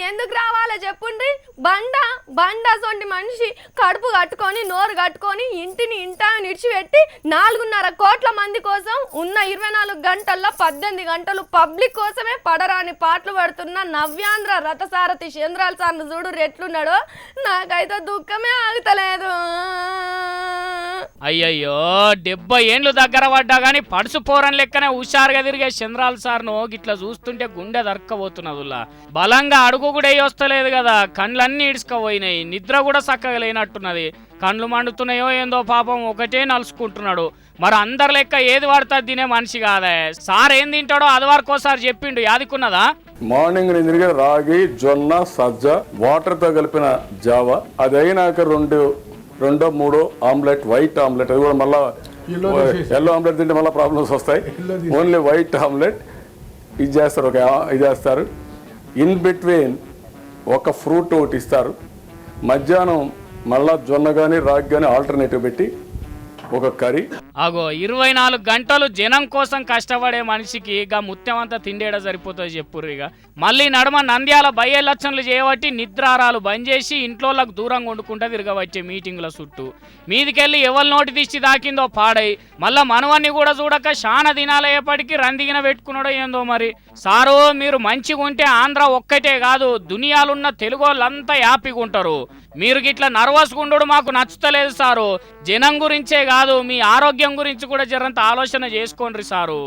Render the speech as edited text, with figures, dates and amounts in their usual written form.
ఎందుకు రావాలో చెప్పుండ్రి. బండ సొంటి మనిషి కడుపు కట్టుకొని నోరు కట్టుకొని ఇంటిని ఇంటా నిడిచిపెట్టి 4.5 కోట్ల మంది కోసం ఉన్న 24 గంటల్లో 18 గంటలు పబ్లిక్ కోసమే పడరాని పాటలు పడుతున్న నవ్యాంధ్ర రథసారథి చంద్రాల సార్ను చూడు ఎట్లున్నాడో. నాకైతే దుఃఖమే ఆగుతలేదు. అయ్యయ్యో 70 ఏండ్లు దగ్గర పడ్డా గానీ పడుసు పోరని లెక్కనే హుషారుగా తిరిగే చంద్రాల సార్ను గిట్లా చూస్తుంటే గుండె దర్కపోతున్నదుల్లా. బలంగా అడుగు కూడా వస్తలేదు కదా, కండ్లన్నీ ఇడుచుకపోయినాయి, నిద్ర కూడా చక్కగా లేనట్టున్నది, కండ్లు మండుతున్నాయో ఏందో పాపం ఒకటే నలుసుకుంటున్నాడు. మరి అందరి లెక్క ఏది పడుతుంది తినే మనిషి కాదా. సార్ ఏం తింటాడో అది వరకోసారి చెప్పిండు, యాదికున్నదా? మార్నింగ్ నేను రాగి జొన్న సజ్జ వాటర్ తో కలిపిన జావా, అది అయినాక రెండో మూడో ఆమ్లెట్, వైట్ ఆమ్లెట్, అది కూడా మళ్ళీ ఎల్లో ఆమ్లెట్ తింటే మళ్ళీ ప్రాబ్లమ్స్ వస్తాయి. ఓన్లీ వైట్ ఆమ్లెట్ ఇది చేస్తారు, ఇది చేస్తారు. ఇన్ బిట్వీన్ ఒక ఫ్రూట్ ఒకటి ఇస్తారు. మధ్యాహ్నం మళ్ళా జొన్న కానీ రాగి కానీ ఆల్టర్నేటివ్ పెట్టి ఒక కర్రీ. అగో 24 గంటలు జనం కోసం కష్టపడే మనిషికి ఇక ముత్యం అంతా తిండేడా సరిపోతుంది చెప్పుర్రు. ఇక మళ్ళీ నడమ నంద్యాల బై ఎలక్షన్లు చేయబట్టి నిద్రారాలు బంద్ చేసి ఇంట్లోకి దూరంగా వండుకుంటా తిరగవచ్చే మీటింగ్ల చుట్టూ. మీదికెళ్ళి ఎవరి నోటి దిష్టి దాకిందో పాడై మళ్ళా మనవన్ని కూడా చూడక శాన దినాలయ్యేపటికి రందిగిన పెట్టుకున్నాడో ఏందో మరి. సారు మీరు మంచిగా ఉంటే ఆంధ్ర ఒక్కటే కాదు దునియాలున్న తెలుగు వాళ్ళంతా హ్యాపీగా ఉంటారు. మీరు గిట్లా నర్వస్గా ఉండడు మాకు నచ్చుతలేదు సారు. జనం గురించే కాదు మీ ఆరోగ్యం గురించి కూడా జరంత ఆలోచన చేసుకోండి సారు.